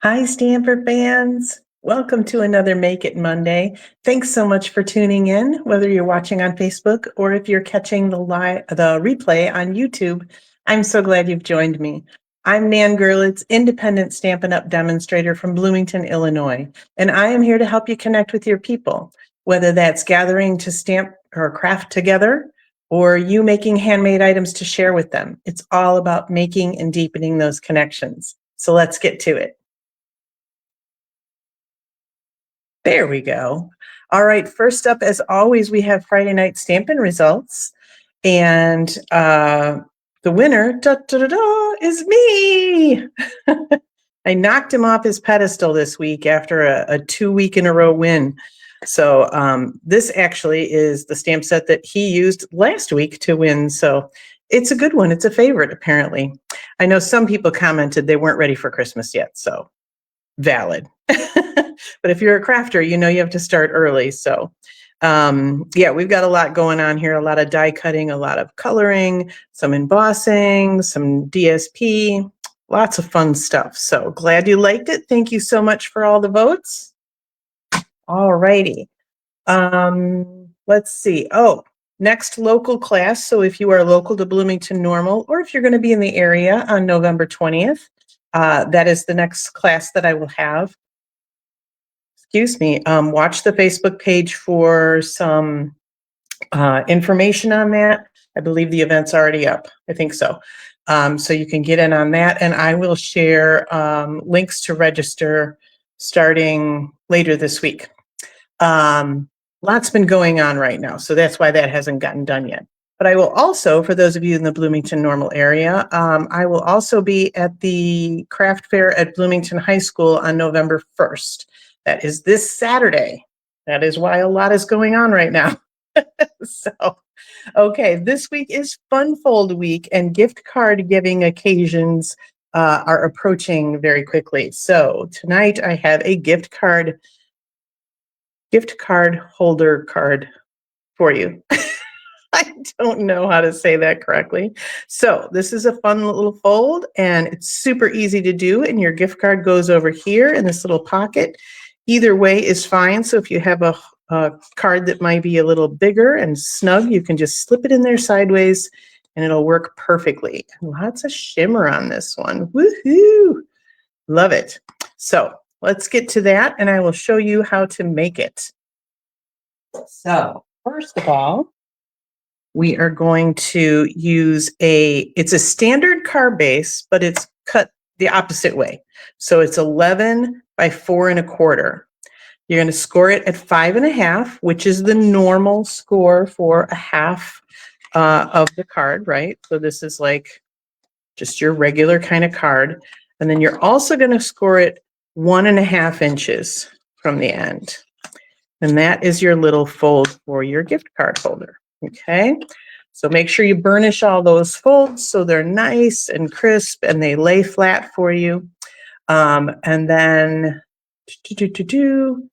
Hi, Stanford fans. Welcome to another Make It Monday. Thanks so much for tuning in, whether you're watching on Facebook or if you're catching the replay on YouTube. I'm so glad you've joined me. I'm Nan Gerlitz, independent Stampin' Up! Demonstrator from Bloomington, Illinois, and I am here to help you connect with your people, whether that's gathering to stamp or craft together or you making handmade items to share with them. It's all about making and deepening those connections. So let's get to it. There we go. All right, first up, as always, we have Friday night Stampin' results. And the winner, is me. I knocked him off his pedestal this week after a 2-week in a row win. So this actually is the stamp set that he used last week to win. So it's a good one. It's a favorite, apparently. I know some people commented they weren't ready for Christmas yet, so valid. But if you're a crafter, you know you have to start early. So yeah, we've got a lot going on here, a lot of die cutting, a lot of coloring, some embossing, some DSP, lots of fun stuff. So glad you liked it. Thank you so much for all the votes. All righty. Let's see. Oh, next local class. So if you are local to Bloomington Normal, or if you're going to be in the area on November 20th, that is the next class that I will have. Excuse me. Watch the Facebook page for some information on that. I believe the event's already up. I think so. So you can get in on that, and I will share links to register starting later this week. Lots been going on right now, so that's why that hasn't gotten done yet. But I will also, for those of you in the Bloomington Normal area, I will also be at the craft fair at Bloomington High School on November 1st. That is this Saturday. That is why a lot is going on right now. So, okay, this week is Fun Fold Week, and gift card giving occasions are approaching very quickly. So tonight I have a gift card holder card for you. I don't know how to say that correctly. So this is a fun little fold, and it's super easy to do, and your gift card goes over here in this little pocket. Either way is fine. So if you have a card that might be a little bigger and snug, you can just slip it in there sideways and it'll work perfectly. Lots of shimmer on this one. Woohoo! Love it. So let's get to that, and I will show you how to make it. So first of all, we are going to use it's a standard card base, but it's cut the opposite way. So it's 11 by 4 1/4. You're going to score it at 5 1/2, which is the normal score for a half of the card, right? So this is like just your regular kind of card. And then you're also going to score it 1 1/2 inches from the end. And that is your little fold for your gift card holder. Okay, so make sure you burnish all those folds so they're nice and crisp and they lay flat for you. And then,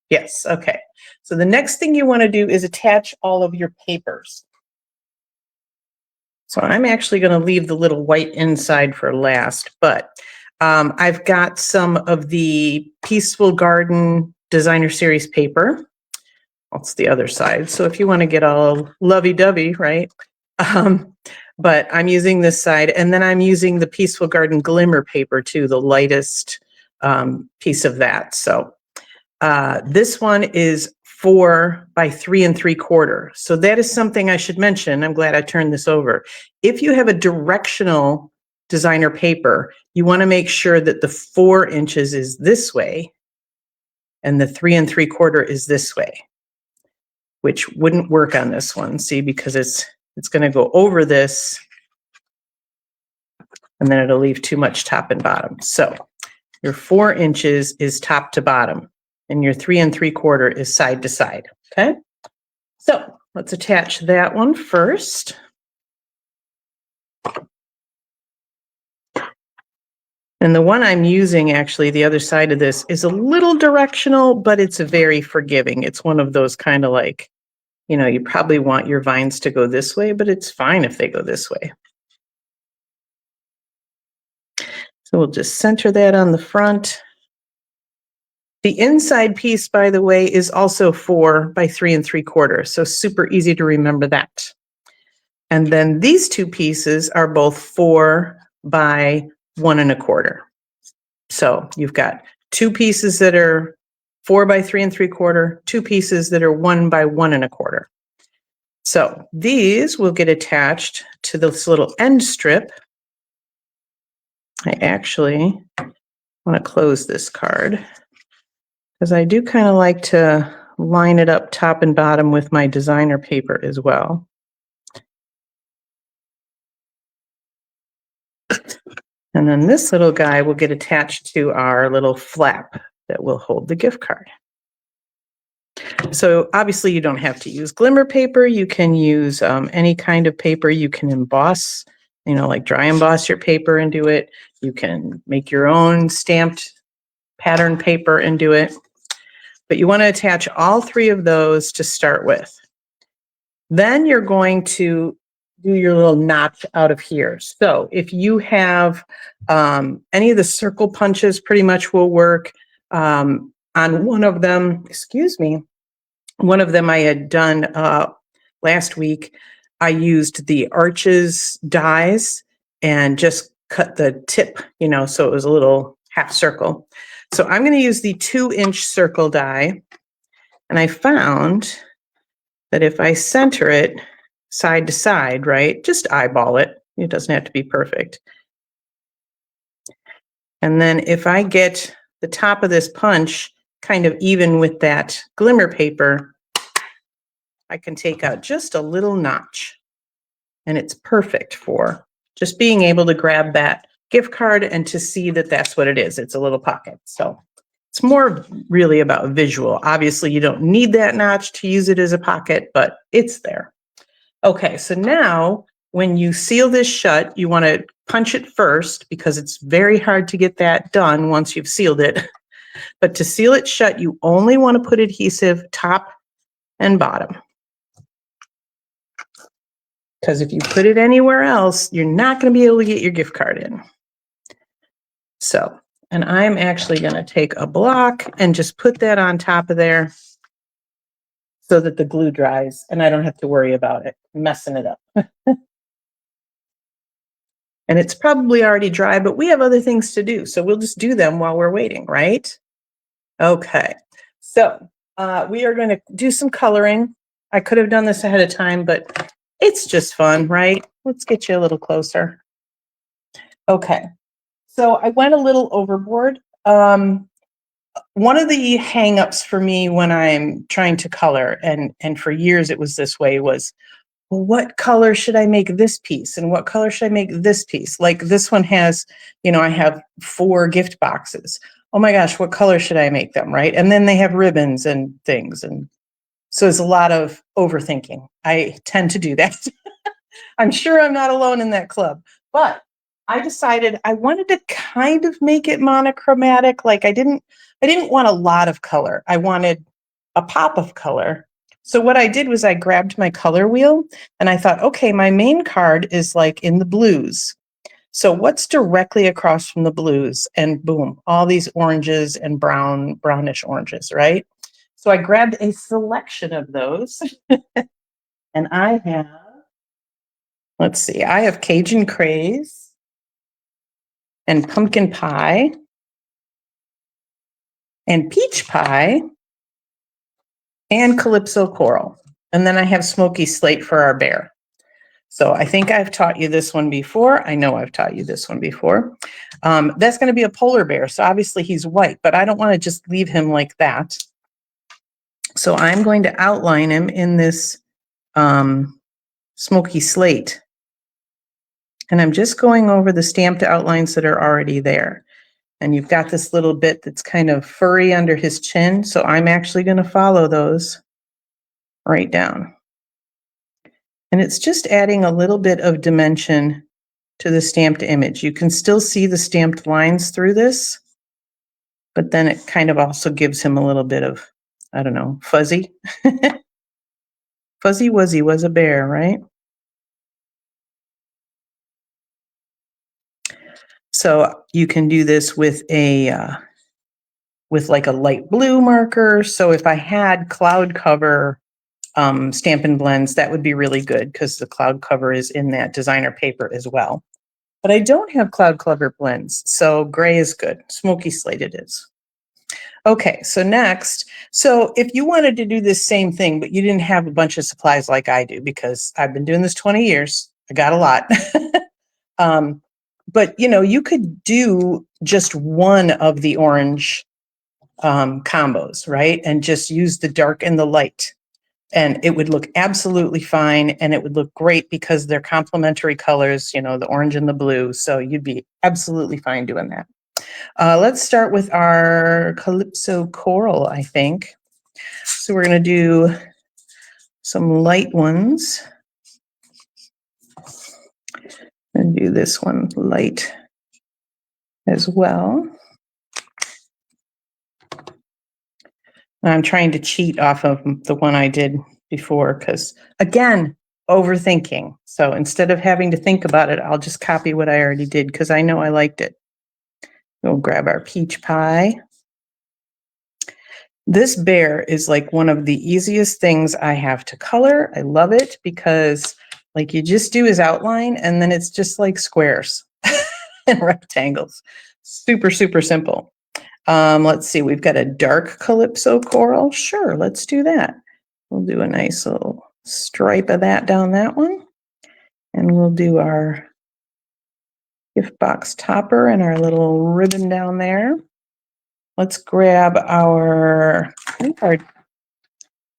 yes, okay. So the next thing you want to do is attach all of your papers. So I'm actually going to leave the little white inside for last, but I've got some of the Peaceful Garden Designer Series paper. That's the other side. So if you want to get all lovey-dovey, right? But I'm using this side, and then I'm using the Peaceful Garden Glimmer paper too, the lightest piece of that. So this one is 4 by 3 3/4. So that is something I should mention. I'm glad I turned this over. If you have a directional designer paper, you want to make sure that the 4 inches is this way and the 3 3/4 is this way, which wouldn't work on this one, see, because it's going to go over this, and then it'll leave too much top and bottom. So your 4 inches is top to bottom, and your 3 3/4 is side to side, okay? So let's attach that one first. And the one I'm using, actually, the other side of this, is a little directional, but it's very forgiving. It's one of those kind of like, you know, you probably want your vines to go this way, but it's fine if they go this way. So we'll just center that on the front. The inside piece, by the way, is also 4 by 3 3/4, so super easy to remember that. And then these two pieces are both 4 by 1 1/4. So you've got two pieces that are 4 by 3 3/4, two pieces that are 1 by 1 1/4. So these will get attached to this little end strip. I actually want to close this card because I do kind of like to line it up top and bottom with my designer paper as well. And then this little guy will get attached to our little flap that will hold the gift card. So obviously you don't have to use glimmer paper. You can use any kind of paper. You can emboss, like dry emboss your paper and do it. You can make your own stamped pattern paper and do it. But you want to attach all three of those to start with. Then you're going to do your little notch out of here. So if you have any of the circle punches, pretty much will work. On one of them, one of them I had done last week, I used the Arches dies and just cut the tip, so it was a little half circle. So I'm going to use the 2-inch circle die. And I found that if I center it side to side, right, just eyeball it. It doesn't have to be perfect. And then if I get the top of this punch kind of even with that glimmer paper, I can take out just a little notch. And it's perfect for just being able to grab that gift card and to see that that's what it is. It's a little pocket. So it's more really about visual. Obviously, you don't need that notch to use it as a pocket, but it's there. Okay, so now when you seal this shut, you want to punch it first because it's very hard to get that done once you've sealed it. But to seal it shut, you only want to put adhesive top and bottom. Because if you put it anywhere else, you're not going to be able to get your gift card in. So, and I'm actually going to take a block and just put that on top of there so that the glue dries and I don't have to worry about it messing it up. And it's probably already dry, but we have other things to do. So we'll just do them while we're waiting, right? Okay. So we are going to do some coloring. I could have done this ahead of time, but it's just fun, right? Let's get you a little closer. Okay. So I went a little overboard. One of the hang-ups for me when I'm trying to color, and for years it was this way, was, well, what color should I make this piece? And what color should I make this piece? Like this one has, I have 4 gift boxes. Oh my gosh, what color should I make them, right? And then they have ribbons and things. And so it's a lot of overthinking. I tend to do that. I'm sure I'm not alone in that club. But I decided I wanted to kind of make it monochromatic. Like I didn't want a lot of color. I wanted a pop of color. So what I did was I grabbed my color wheel and I thought, okay, my main card is like in the blues. So what's directly across from the blues? And boom, all these oranges and brownish oranges, right? So I grabbed a selection of those and I have, let's see, I have Cajun Craze and Pumpkin Pie and Peach Pie and Calypso Coral. And then I have Smoky Slate for our bear. So I think I've taught you this one before. I know I've taught you this one before. That's going to be a polar bear. So obviously he's white, but I don't want to just leave him like that. So I'm going to outline him in this Smoky Slate. And I'm just going over the stamped outlines that are already there. And you've got this little bit that's kind of furry under his chin. So I'm actually going to follow those right down. And it's just adding a little bit of dimension to the stamped image. You can still see the stamped lines through this, but then it kind of also gives him a little bit of, I don't know, fuzzy. Fuzzy Wuzzy was a bear, right? So you can do this with a with like a light blue marker. So if I had cloud cover Stampin' Blends, that would be really good because the cloud cover is in that designer paper as well. But I don't have cloud cover blends, so gray is good. Smoky slate it is. Okay, so next, so if you wanted to do this same thing, but you didn't have a bunch of supplies like I do, because I've been doing this 20 years, I got a lot. But you know, you could do just one of the orange combos, right? And just use the dark and the light. And it would look absolutely fine. And it would look great because they're complementary colors, you know, the orange and the blue. So you'd be absolutely fine doing that. Let's start with our Calypso Coral, I think. So we're going to do some light ones. And do this one light as well. And I'm trying to cheat off of the one I did before because, again, overthinking. So instead of having to think about it, I'll just copy what I already did because I know I liked it. We'll grab our peach pie. This bear is like one of the easiest things I have to color. I love it because like you just do his outline and then it's just like squares and rectangles. Super, super simple. Let's see, we've got a dark Calypso Coral. Sure, let's do that. We'll do a nice little stripe of that down that one. And we'll do our gift box topper and our little ribbon down there. Let's grab our,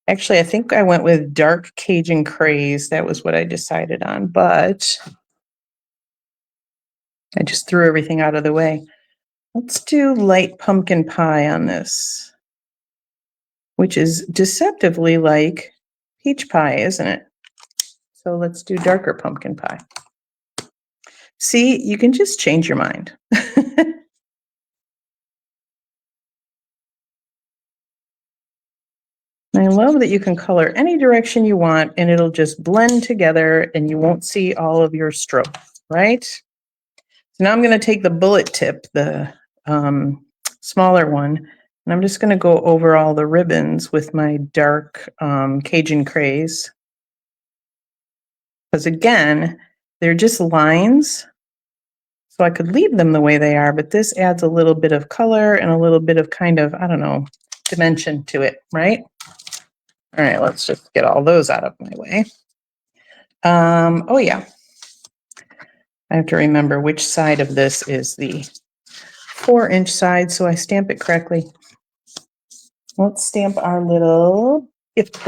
actually, I think I went with dark Cajun Craze. That was what I decided on, but I just threw everything out of the way. Let's do light pumpkin pie on this, which is deceptively like peach pie, isn't it? So let's do darker pumpkin pie. See, you can just change your mind. I love that you can color any direction you want and it'll just blend together and you won't see all of your strokes, right? So now I'm going to take the bullet tip, the smaller one, and I'm just going to go over all the ribbons with my dark Cajun Craze. Because again, they're just lines. So I could leave them the way they are, but this adds a little bit of color and a little bit of kind of, I don't know, dimension to it, right? All right, let's just get all those out of my way. Oh yeah, I have to remember which side of this is the 4-inch side so I stamp it correctly. Let's stamp our little gift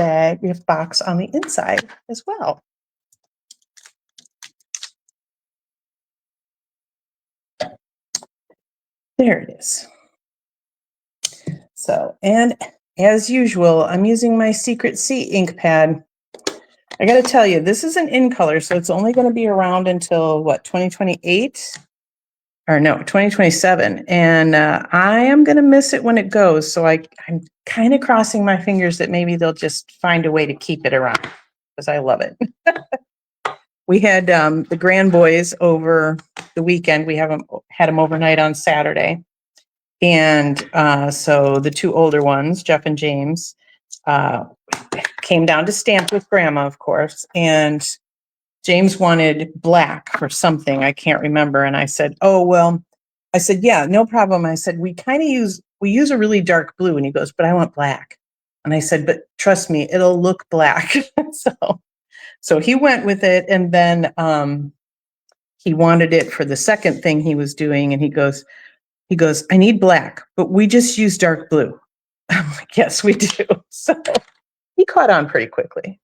box on the inside as well. There it is. So, and as usual, I'm using my Secret C ink pad. I got to tell you, this is an in color, so it's only going to be around until what, 2028? Or no, 2027. And I am going to miss it when it goes. So I'm kind of crossing my fingers that maybe they'll just find a way to keep it around because I love it. We had the grand boys over the weekend. We had them overnight on Saturday. And so the two older ones, Jeff and James, came down to stamp with Grandma, of course. And James wanted black for something. I can't remember. And I said, oh, well, I said, yeah, no problem. I said, we use a really dark blue. And he goes, but I want black. And I said, but trust me, it'll look black. So he went with it. And then he wanted it for the second thing he was doing. And he goes, I need black, but we just use dark blue. I'm like, yes, we do. So he caught on pretty quickly.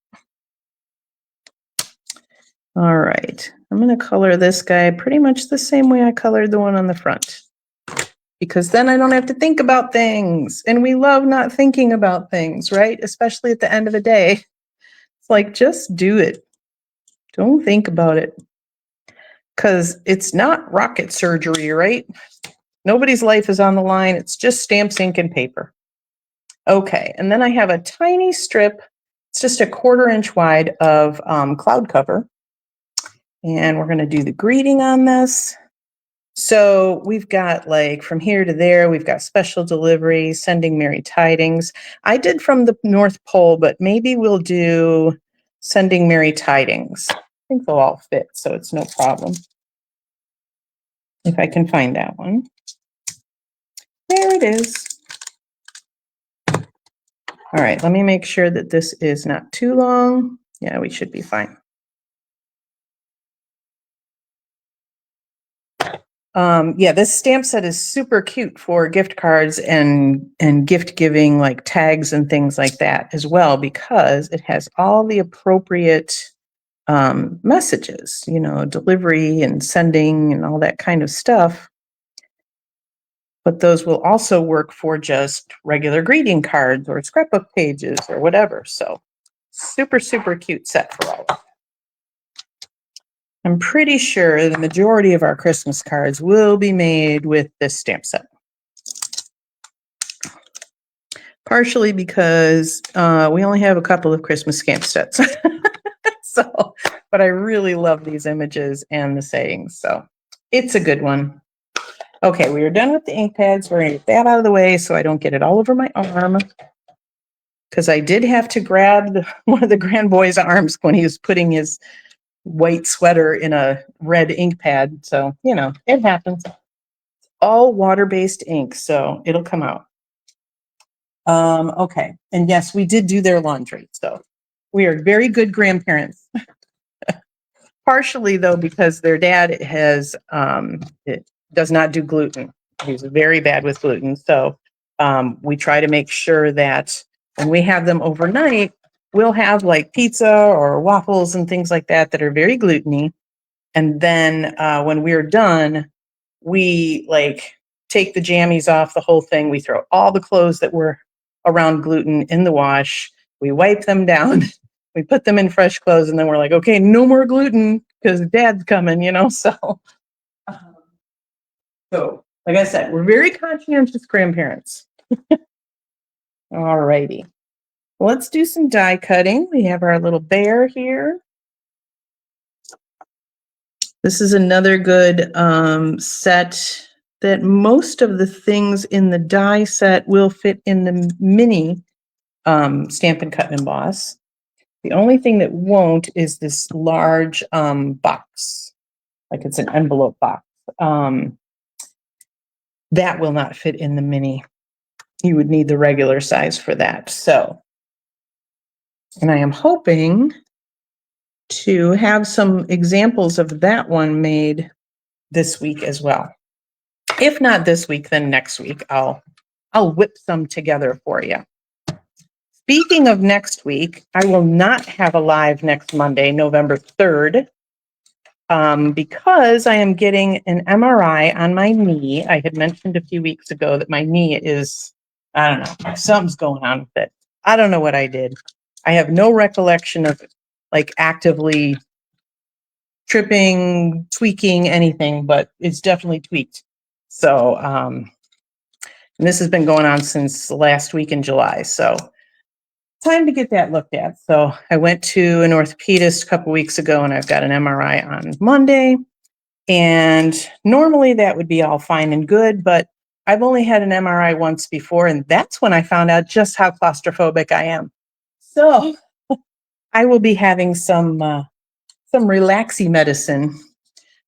All right, I'm going to color this guy pretty much the same way I colored the one on the front, because then I don't have to think about things. And we love not thinking about things, right? Especially at the end of the day. It's like, just do it. Don't think about it. Because it's not rocket surgery, right? Nobody's life is on the line. It's just stamps, ink, and paper. Okay, and then I have a tiny strip. It's just a 1/4 inch wide of cloud cover. And we're going to do the greeting on this. So we've got like from here to there, we've got special delivery, sending Merry Tidings. I did from the North Pole, but maybe we'll do sending Merry Tidings. I think they'll all fit, so it's no problem. If I can find that one. There it is. All right, let me make sure that this is not too long. Yeah, we should be fine. Yeah, this stamp set is super cute for gift cards and gift giving, like tags and things like that as well, because it has all the appropriate messages, you know, delivery and sending and all that kind of stuff. But those will also work for just regular greeting cards or scrapbook pages or whatever. So super, super cute set for all of that. I'm pretty sure the majority of our Christmas cards will be made with this stamp set. Partially because we only have a couple of Christmas stamp sets. So, but I really love these images and the sayings. So it's a good one. Okay, we are done with the ink pads. We're going to get that out of the way so I don't get it all over my arm. Because I did have to grab one of the grand boy's arms when he was putting his white sweater in a red ink pad. So, you know, it happens. All water-based ink, so it'll come out. Okay. And yes, we did do their laundry. So we are very good grandparents. Partially though, because their dad has, it does not do gluten. He's very bad with gluten. So we try to make sure that when we have them overnight, we'll have like pizza or waffles and things like that that are very gluten-y. And then when we're done, we like take the jammies off the whole thing. We throw all the clothes that were around gluten in the wash. We wipe them down. We put them in fresh clothes, and then we're like, okay, no more gluten because dad's coming, you know? So like I said, we're very conscientious grandparents. All righty. Let's do some die cutting. We have our little bear here. This is another good set that most of the things in the die set will fit in the mini Stampin' Cut and Emboss. The only thing that won't is this large box, like it's an envelope box. That will not fit in the mini. You would need the regular size for that. So, and I am hoping to have some examples of that one made this week as well. If not this week, then next week I'll whip some together for you. Speaking of next week, I will not have a live next Monday, November 3rd, because I am getting an MRI on my knee. I had mentioned a few weeks ago that my knee is, I don't know, something's going on with it. I don't know what I did. I have no recollection of like actively tripping, tweaking, anything, but it's definitely tweaked. So, and this has been going on since last week in July. So time to get that looked at. So I went to an orthopedist a couple weeks ago and I've got an MRI on Monday. And normally that would be all fine and good, but I've only had an MRI once before, and that's when I found out just how claustrophobic I am. So I will be having some relaxy medicine.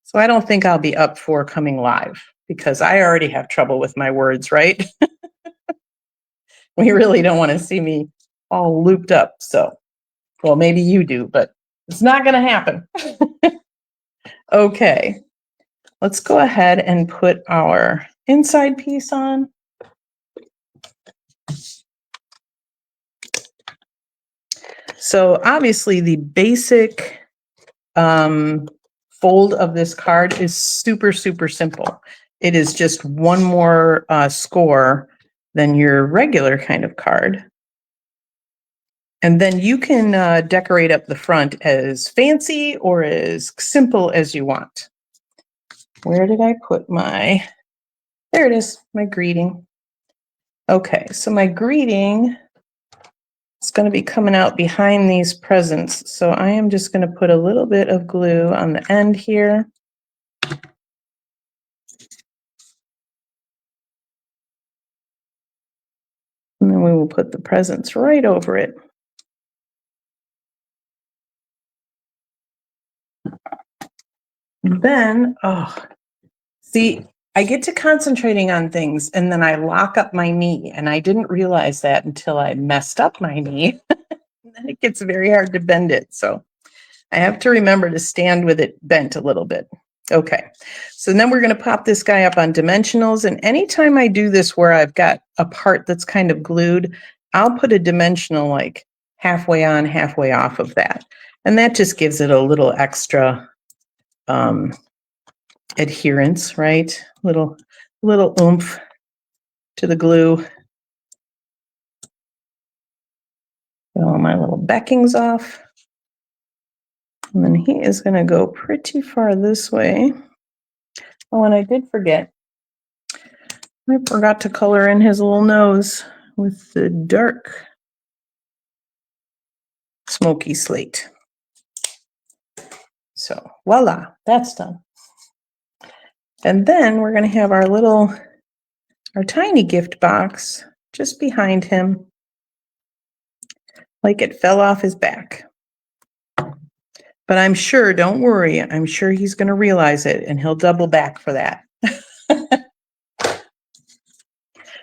So I don't think I'll be up for coming live because I already have trouble with my words, right? We really don't want to see me all looped up. So, well, maybe you do, but it's not going to happen. Okay, let's go ahead and put our inside piece on. So obviously the basic fold of this card is super, super simple. It is just one more score than your regular kind of card. And then you can decorate up the front as fancy or as simple as you want. Where did I put my, there it is, my greeting. Okay, so my greeting is going to be coming out behind these presents. So I am just going to put a little bit of glue on the end here. then we will put the presents right over it. Then, see, I get to concentrating on things and then I lock up my knee, and I didn't realize that until I messed up my knee. And then it gets very hard to bend it. So I have to remember to stand with it bent a little bit. Okay, so then we're going to pop this guy up on dimensionals. And anytime I do this where I've got a part that's kind of glued, I'll put a dimensional like halfway on, halfway off of that. And that just gives it a little extra adherence, right? Little oomph to the glue. Get all my little backings off. And then he is going to go pretty far this way. Oh, and I did forget. I forgot to color in his little nose with the dark smoky slate. So voila, that's done. And then we're going to have our tiny gift box just behind him, like it fell off his back. But I'm sure, don't worry, I'm sure he's going to realize it and he'll double back for that.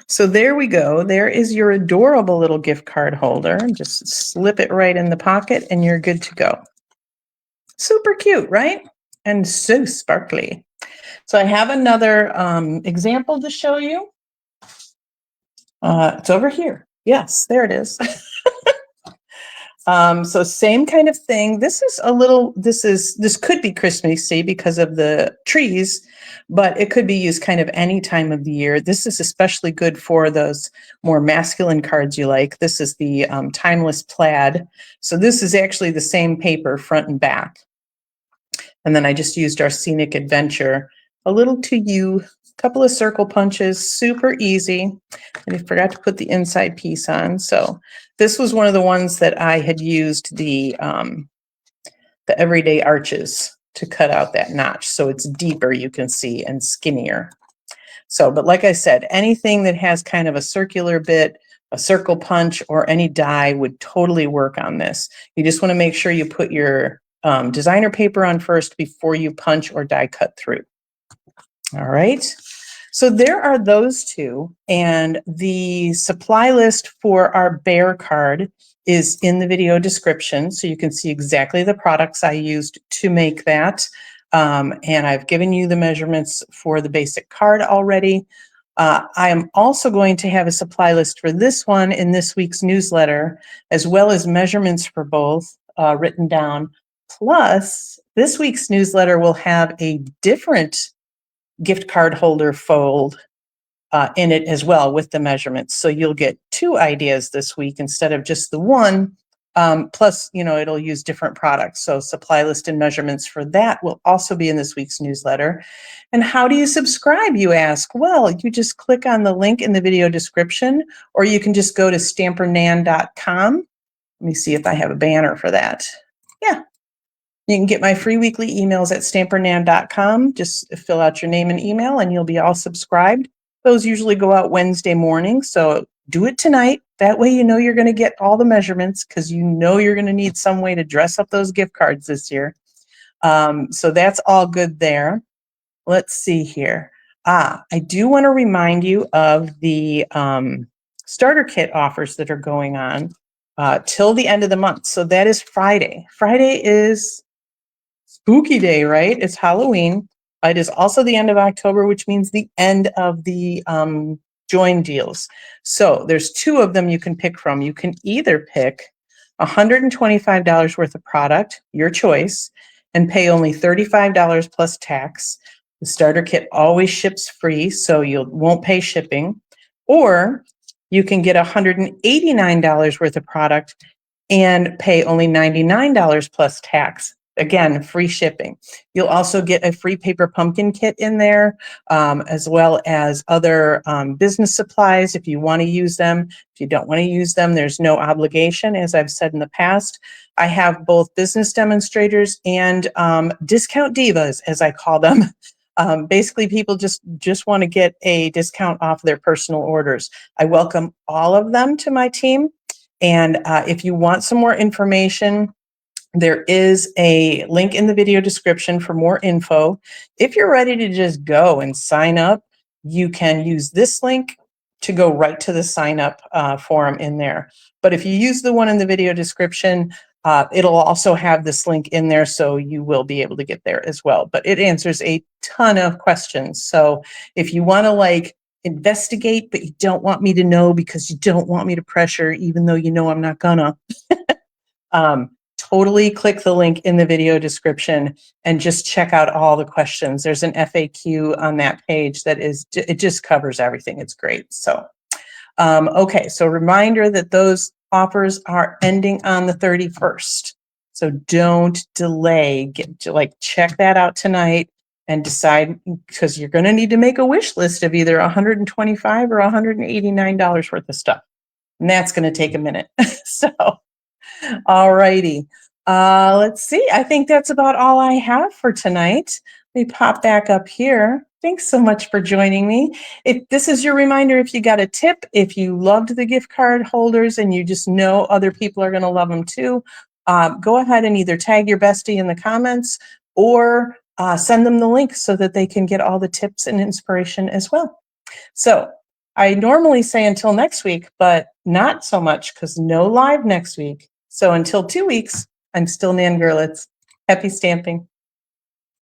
So there we go. There is your adorable little gift card holder. Just slip it right in the pocket and you're good to go. Super cute, right? And so sparkly. So I have another example to show you. It's over here. Yes, there it is. So same kind of thing. This could be Christmassy because of the trees, but it could be used kind of any time of the year. This is especially good for those more masculine cards you like. This is the Timeless Plaid. So this is actually the same paper front and back. And then I just used our Scenic Adventure, a little to you, couple of circle punches, super easy. And I forgot to put the inside piece on. So this was one of the ones that I had used the Everyday Arches to cut out that notch. So it's deeper, you can see, and skinnier. So, but like I said, anything that has kind of a circular bit, a circle punch, or any die would totally work on this. You just want to make sure you put your designer paper on first before you punch or die cut through. All right. So there are those two, and the supply list for our bear card is in the video description, so you can see exactly the products I used to make that. And I've given you the measurements for the basic card already. I am also going to have a supply list for this one in this week's newsletter, as well as measurements for both written down. Plus, this week's newsletter will have a different gift card holder fold in it as well with the measurements. So you'll get two ideas this week instead of just the one. Plus, it'll use different products. So supply list and measurements for that will also be in this week's newsletter. And how do you subscribe, you ask? Well, you just click on the link in the video description, or you can just go to stampernan.com. Let me see if I have a banner for that. Yeah. You can get my free weekly emails at stampernan.com. Just fill out your name and email and you'll be all subscribed. Those usually go out Wednesday morning, so do it tonight. That way you know you're going to get all the measurements because you know you're going to need some way to dress up those gift cards this year. So that's all good there. Let's see here. I do want to remind you of the starter kit offers that are going on till the end of the month. So that is Friday. Friday is Spooky Day, right? It's Halloween. It is also the end of October, which means the end of the join deals. So there's two of them you can pick from. You can either pick $125 worth of product, your choice, and pay only $35 plus tax. The starter kit always ships free, so you won't pay shipping. Or you can get $189 worth of product and pay only $99 plus tax. Again, free shipping. You'll also get a free paper pumpkin kit in there, as well as other business supplies if you want to use them. If you don't want to use them, there's no obligation. As I've said in the past, I have both business demonstrators and discount divas, as I call them, Basically, people just want to get a discount off their personal orders. I welcome all of them to my team. And if you want some more information, there is a link in the video description for more info. If you're ready to just go and sign up, you can use this link to go right to the sign up form in there. But if you use the one in the video description, it'll also have this link in there, so you will be able to get there as well. But it answers a ton of questions. So if you want to like investigate, but you don't want me to know because you don't want me to pressure, even though you know I'm not gonna, totally click the link in the video description and just check out all the questions. There's an FAQ on that page that it just covers everything. It's great. So, okay. So reminder that those offers are ending on the 31st. So don't delay. Check that out tonight and decide, because you're going to need to make a wish list of either $125 or $189 worth of stuff. And that's going to take a minute. So, all righty. Let's see. I think that's about all I have for tonight. Let me pop back up here. Thanks so much for joining me. If this is your reminder, if you got a tip, if you loved the gift card holders and you just know other people are going to love them too, go ahead and either tag your bestie in the comments or send them the link so that they can get all the tips and inspiration as well. So I normally say until next week, but not so much because no live next week. So until 2 weeks, I'm still Nan Gerlitz. Happy stamping.